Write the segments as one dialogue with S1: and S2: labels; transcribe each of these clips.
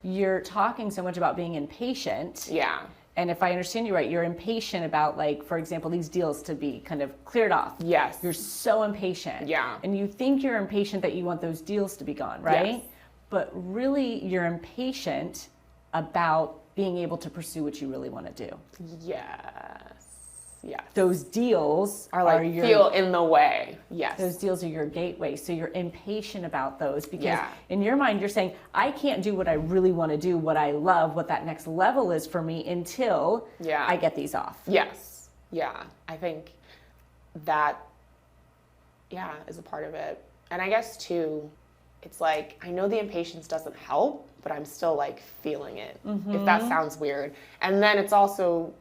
S1: You're talking so much about being impatient.
S2: Yeah.
S1: And if I understand you right, you're impatient about, like, for example, these deals to be kind of cleared off.
S2: Yes.
S1: You're so impatient.
S2: Yeah.
S1: And you think you're impatient that you want those deals to be gone, right?
S2: Yes.
S1: But really, you're impatient about being able to pursue what you really want to do.
S2: Yes. Yes.
S1: Those deals
S2: are feel in the way. Yes.
S1: Those deals are your gateway. So you're impatient about those because in your mind, you're saying, I can't do what I really want to do, what I love, what that next level is for me until I get these off.
S2: Yes. Yeah. I think that, is a part of it. And I guess too, it's like, I know the impatience doesn't help, but I'm still like feeling it, if that sounds weird. And then it's also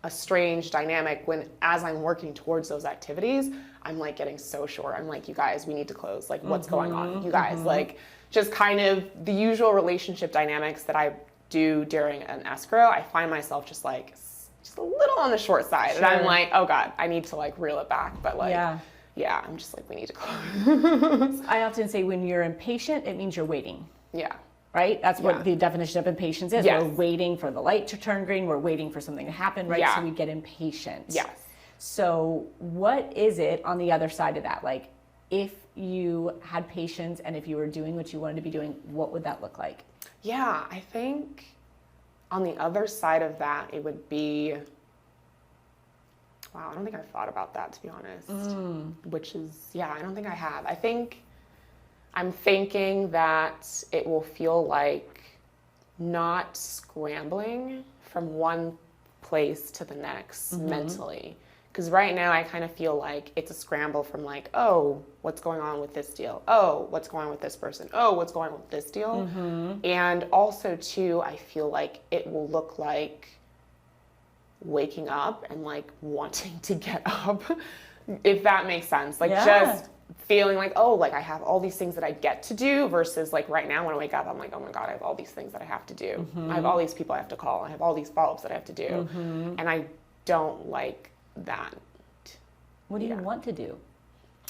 S2: a strange dynamic when, as I'm working towards those activities, I'm like getting so short. I'm like, you guys, we need to close. Like, what's going on? You guys, like, just kind of the usual relationship dynamics that I do during an escrow. I find myself just a little on the short side. And I'm like, oh God, I need to like reel it back. But like, I'm just like, we need to close.
S1: I often say when you're impatient, it means you're waiting.
S2: Yeah.
S1: Right? That's what the definition of impatience is.
S2: Yes.
S1: We're waiting for the light to turn green. We're waiting for something to happen, right?
S2: Yeah.
S1: So we get impatient.
S2: Yes.
S1: So what is it on the other side of that? Like, if you had patience and if you were doing what you wanted to be doing, what would that look like?
S2: Yeah, I think on the other side of that, it would be, wow, I don't think I've thought about that, to be honest. Which is, I don't think I have. I think I'm thinking that it will feel like not scrambling from one place to the next mentally. Because right now I kind of feel like it's a scramble from like, oh, what's going on with this deal? Oh, what's going on with this person? Oh, what's going on with this deal? And also too, I feel like it will look like waking up and like wanting to get up, if that makes sense. Like just feeling like, oh, like I have all these things that I get to do versus like right now when I wake up, I'm like, oh my God, I have all these things that I have to do. I have all these people I have to call. I have all these follow-ups that I have to do. And I don't like that.
S1: What do you want to do?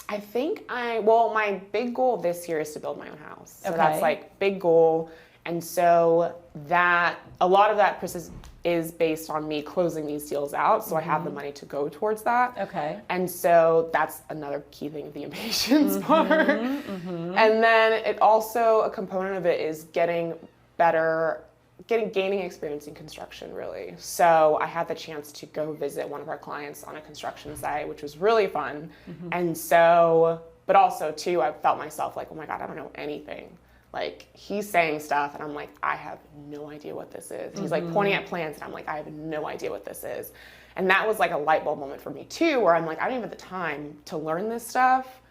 S2: I think my big goal this year is to build my own house. So that's like big goal. And so that, a lot of that is based on me closing these deals out. So I have the money to go towards that.
S1: Okay.
S2: And so that's another key thing of the impatience part. And then it also, a component of it is gaining experience in construction, really. So I had the chance to go visit one of our clients on a construction site, which was really fun. And so, but also too, I felt myself like, oh my God, I don't know anything. Like, he's saying stuff and I'm like, I have no idea what this is. He's like pointing at plans and I'm like, I have no idea what this is. And that was like a light bulb moment for me too, where I'm like, I don't even have the time to learn this stuff,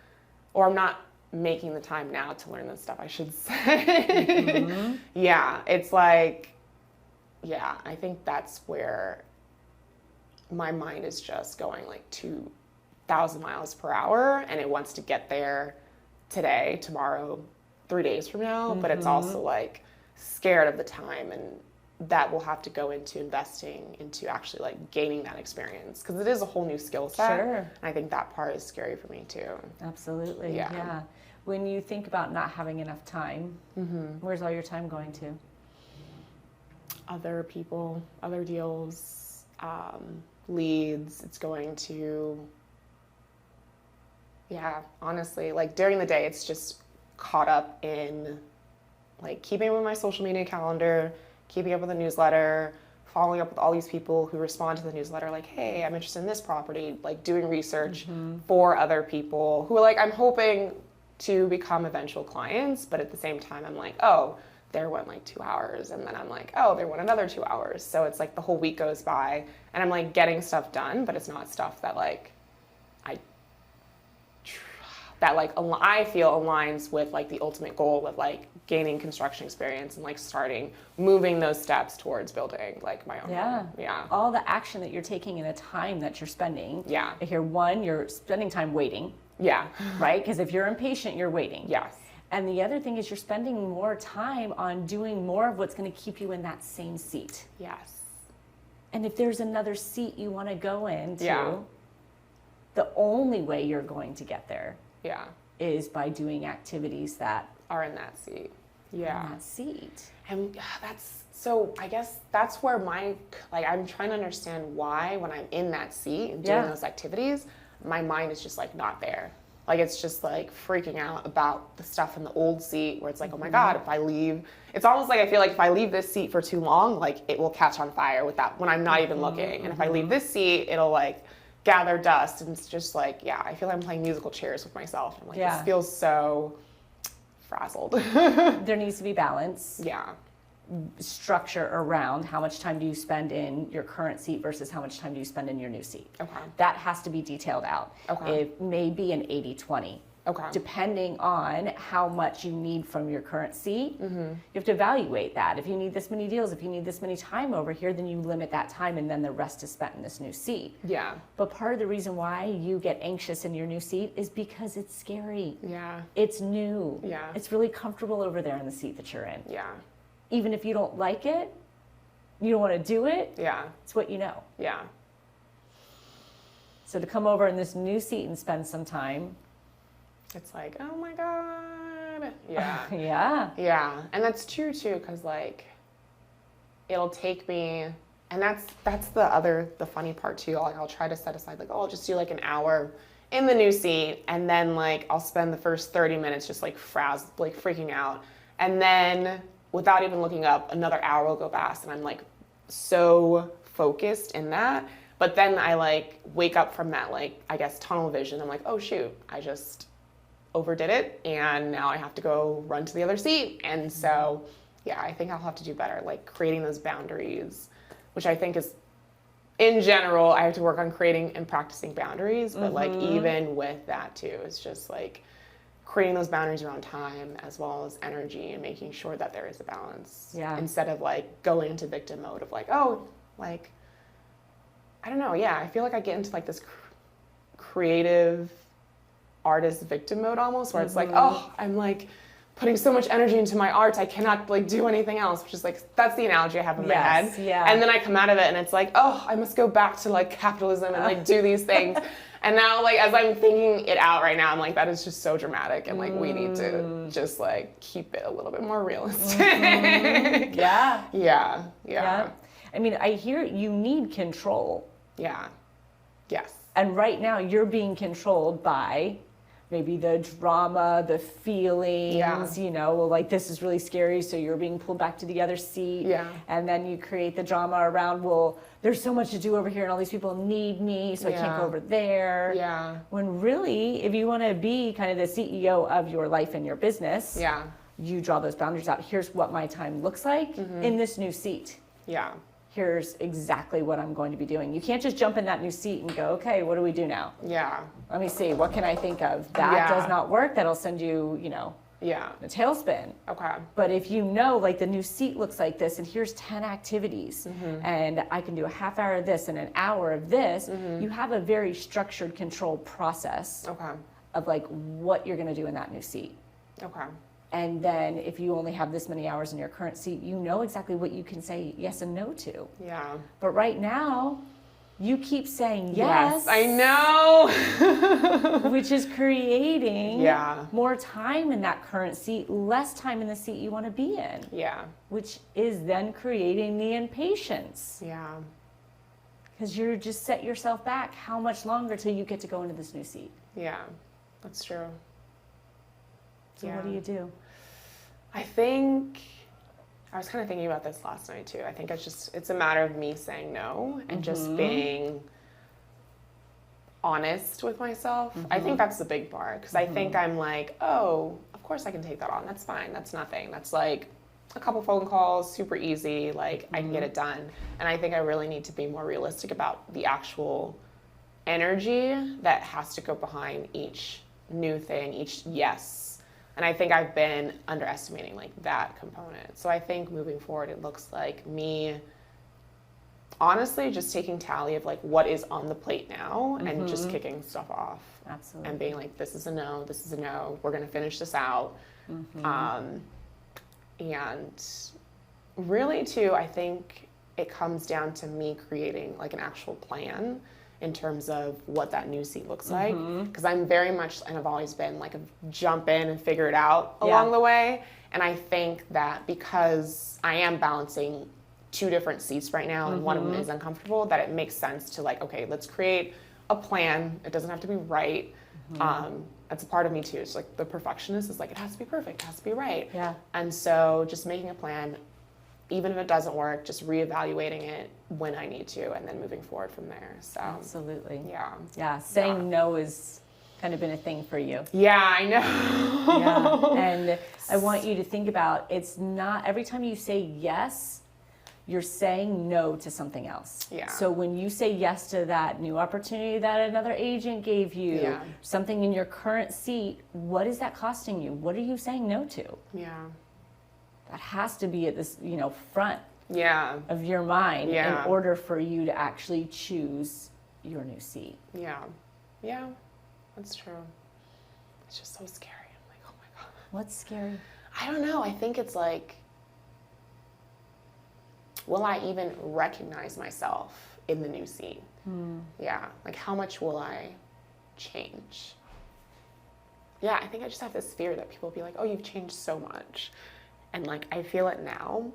S2: or I'm not making the time now to learn this stuff, I should say. It's like, I think that's where my mind is just going like 2,000 miles per hour and it wants to get there today, tomorrow, 3 days from now, but it's also like scared of the time and that will have to go into investing into actually like gaining that experience, because it is a whole new skill set. And I think that part is scary for me too.
S1: Absolutely. Yeah. When you think about not having enough time, where's all your time going to?
S2: Other people, other deals, leads. It's going to, honestly, like during the day, it's just caught up in like keeping up with my social media calendar, keeping up with the newsletter, following up with all these people who respond to the newsletter like, hey, I'm interested in this property, like doing research for other people who are like, I'm hoping to become eventual clients, but at the same time I'm like, oh, there went like 2 hours, and then I'm like, oh, there went another 2 hours. So it's like the whole week goes by and I'm like getting stuff done, but it's not stuff that like I feel aligns with like the ultimate goal of like gaining construction experience and like moving those steps towards building like my own home.
S1: All the action that you're taking and the time that you're spending. I hear you're spending time waiting. Right? Because if you're impatient, you're waiting. And the other thing is you're spending more time on doing more of what's going to keep you in that same seat. And if there's another seat you want to go into, the only way you're going to get there is by doing activities that
S2: are in that seat.
S1: in that seat.
S2: And I guess that's where I'm trying to understand why when I'm in that seat and doing those activities, my mind is just like not there. Like it's just like freaking out about the stuff in the old seat where it's like, oh my God, if I leave, it's almost like I feel like if I leave this seat for too long, like it will catch on fire with that when I'm not even looking. And if I leave this seat, it'll like gather dust. And it's just like, I feel like I'm playing musical chairs with myself. I'm like, this feels so frazzled.
S1: There needs to be balance.
S2: Yeah.
S1: Structure around how much time do you spend in your current seat versus how much time do you spend in your new seat.
S2: Okay.
S1: That has to be detailed out.
S2: Okay.
S1: It may be an 80-20.
S2: Okay.
S1: Depending on how much you need from your current seat, you have to evaluate that. If you need this many deals, if you need this many time over here, then you limit that time and then the rest is spent in this new seat.
S2: Yeah.
S1: But part of the reason why you get anxious in your new seat is because it's scary.
S2: Yeah.
S1: It's new.
S2: Yeah.
S1: It's really comfortable over there in the seat that you're in.
S2: Yeah.
S1: Even if you don't like it, you don't want to do it, it's what you know.
S2: Yeah.
S1: So to come over in this new seat and spend some time,
S2: it's like, oh my God. Yeah.
S1: Yeah.
S2: And that's true too, because like it'll take me, and that's the funny part too. Like I'll try to set aside like, I'll just do like an hour in the new seat, and then like I'll spend the first 30 minutes just like freaking out. And then without even looking up, another hour will go past and I'm like so focused in that. But then I like wake up from that, like, I guess tunnel vision. I'm like, oh shoot, I just overdid it and now I have to go run to the other seat. And so, I think I'll have to do better, like creating those boundaries, which I think is, in general, I have to work on creating and practicing boundaries. But like even with that too, it's just like creating those boundaries around time as well as energy and making sure that there is a balance.
S1: Yeah.
S2: Instead of like going into victim mode of like, oh, like, I don't know. Yeah. I feel like I get into like this creative artist victim mode almost where it's like, oh, I'm like putting so much energy into my art. I cannot like do anything else, which is like, that's the analogy I have in my head.
S1: Yeah.
S2: And then I come out of it and it's like, oh, I must go back to like capitalism and like do these things. And now, like, as I'm thinking it out right now, I'm like, that is just so dramatic. And, like, we need to just, like, keep it a little bit more realistic. Yeah.
S1: I mean, I hear you need control.
S2: Yeah. Yes.
S1: And right now, you're being controlled by maybe the drama, the feelings, you know, like this is really scary, so you're being pulled back to the other seat.
S2: Yeah.
S1: And then you create the drama around, well, there's so much to do over here and all these people need me, so I can't go over there.
S2: Yeah.
S1: When really, if you want to be kind of the CEO of your life and your business, you draw those boundaries out. Here's what my time looks like in this new seat.
S2: Yeah.
S1: Here's exactly what I'm going to be doing. You can't just jump in that new seat and go, okay, what do we do now?
S2: Yeah.
S1: Let me see, what can I think of? That does not work. That'll send you, you know, a tailspin.
S2: Okay.
S1: But if you know, like the new seat looks like this, and here's 10 activities, and I can do a half hour of this and an hour of this, you have a very structured control process of like what you're going to do in that new seat.
S2: Okay.
S1: And then if you only have this many hours in your current seat, you know exactly what you can say yes and no to.
S2: Yeah.
S1: But right now, you keep saying yes.
S2: I know.
S1: Which is creating more time in that current seat, less time in the seat you want to be in.
S2: Yeah.
S1: Which is then creating the impatience.
S2: Yeah.
S1: Because you're just set yourself back how much longer till you get to go into this new seat.
S2: Yeah, that's true.
S1: So what do you do?
S2: I think, I was kind of thinking about this last night too. I think it's a matter of me saying no and just being honest with myself. I think that's the big part because I think I'm like, oh, of course I can take that on. That's fine. That's nothing. That's like a couple phone calls, super easy. Like I can get it done. And I think I really need to be more realistic about the actual energy that has to go behind each new thing, each yes. And I think I've been underestimating like that component. So I think moving forward, it looks like me honestly just taking tally of like what is on the plate now and just kicking stuff off.
S1: Absolutely.
S2: And being like, this is a no, we're gonna finish this out. And really too, I think it comes down to me creating like an actual plan in terms of what that new seat looks like. Because I'm very much, and I've always been like a jump in and figure it out along the way. And I think that because I am balancing 2 different seats right now and one of them is uncomfortable, that it makes sense to like, okay, let's create a plan. It doesn't have to be right. That's a part of me too. It's like the perfectionist is like, it has to be perfect, it has to be right.
S1: Yeah.
S2: And so just making a plan, even if it doesn't work, just reevaluating it when I need to, and then moving forward from there. So
S1: absolutely.
S2: Yeah.
S1: Yeah. Saying no is kind of been a thing for you.
S2: Yeah, I know.
S1: Yeah. And I want you to think about, it's not every time you say yes, you're saying no to something else.
S2: Yeah.
S1: So when you say yes to that new opportunity that another agent gave you, something in your current seat, what is that costing you? What are you saying no to?
S2: Yeah.
S1: That has to be at this, front of your mind in order for you to actually choose your new seat.
S2: Yeah. Yeah. That's true. It's just so scary. I'm like, oh my God.
S1: What's scary?
S2: I don't know. I think it's like, will I even recognize myself in the new seat? Yeah. Like, how much will I change? Yeah, I think I just have this fear that people will be like, oh, you've changed so much. And like, I feel it now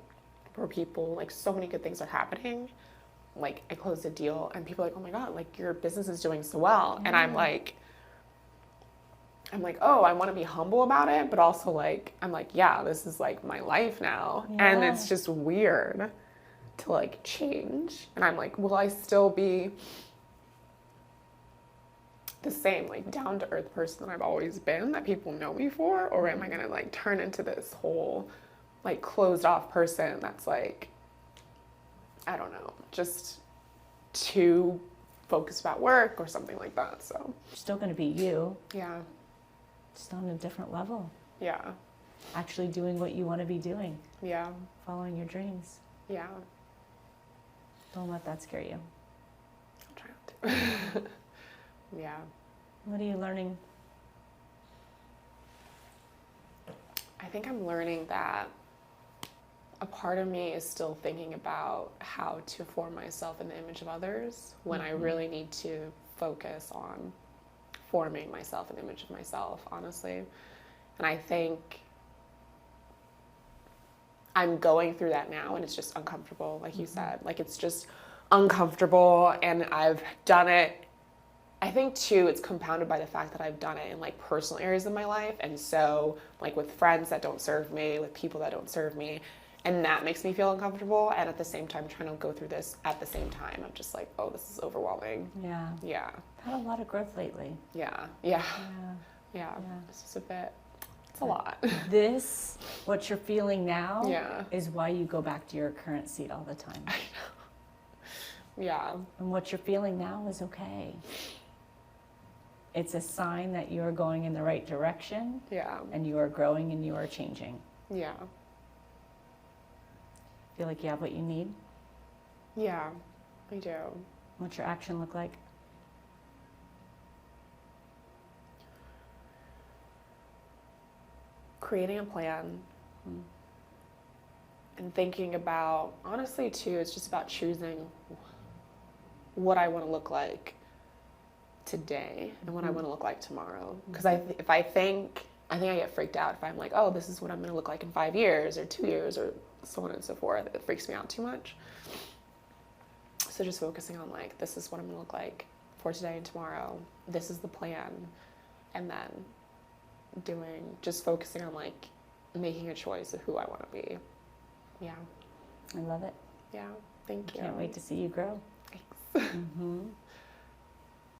S2: where people, like, so many good things are happening. Like, I closed a deal and people are like, oh my God, like, your business is doing so well. And I'm like, oh, I want to be humble about it, but also like, I'm like, yeah, this is like my life now. And it's just weird to like change. And I'm like, will I still be the same, like, down to earth person that I've always been, that people know me for? Or am I going to like turn into this whole like closed off person that's like, I don't know, just too focused about work or something like that? So
S1: you're still going to be you.
S2: Yeah.
S1: Just on a different level.
S2: Yeah.
S1: Actually doing what you want to be doing.
S2: Yeah.
S1: Following your dreams.
S2: Yeah.
S1: Don't let that scare you.
S2: I'm trying to. Yeah.
S1: What are you learning?
S2: I think I'm learning that a part of me is still thinking about how to form myself in the image of others when I really need to focus on forming myself in the image of myself, honestly. And I think I'm going through that now, and it's just uncomfortable, like you said. Like, it's just uncomfortable, and I've done it. I think, too, it's compounded by the fact that I've done it in, like, personal areas of my life. And so, like, with friends that don't serve me, with people that don't serve me, and that makes me feel uncomfortable. And at the same time, trying to go through this at the same time, I'm just like, oh, this is overwhelming.
S1: Yeah.
S2: Yeah.
S1: I've had a lot of growth lately.
S2: Yeah. Yeah. Yeah. This is a bit, it's a lot.
S1: This, what you're feeling now,
S2: Yeah.
S1: is why you go back to your current seat all the time.
S2: I know. Yeah.
S1: And what you're feeling now is okay. It's a sign that you are going in the right direction.
S2: Yeah.
S1: And you are growing and you are changing.
S2: Yeah.
S1: Feel like you have what you need?
S2: Yeah, I do.
S1: What's your action look like?
S2: Creating a plan and thinking about, honestly, too, it's just about choosing what I want to look like today and what I want to look like tomorrow. Because if I think I get freaked out if I'm like, oh, this is what I'm going to look like in 5 years or 2 years or so on and so forth. It freaks me out too much. So just focusing on, like, this is what I'm going to look like for today and tomorrow. This is the plan. And then just focusing on, like, making a choice of who I want to be. Yeah.
S1: I love it.
S2: Yeah. Thank you.
S1: Can't wait to see you grow.
S2: Thanks.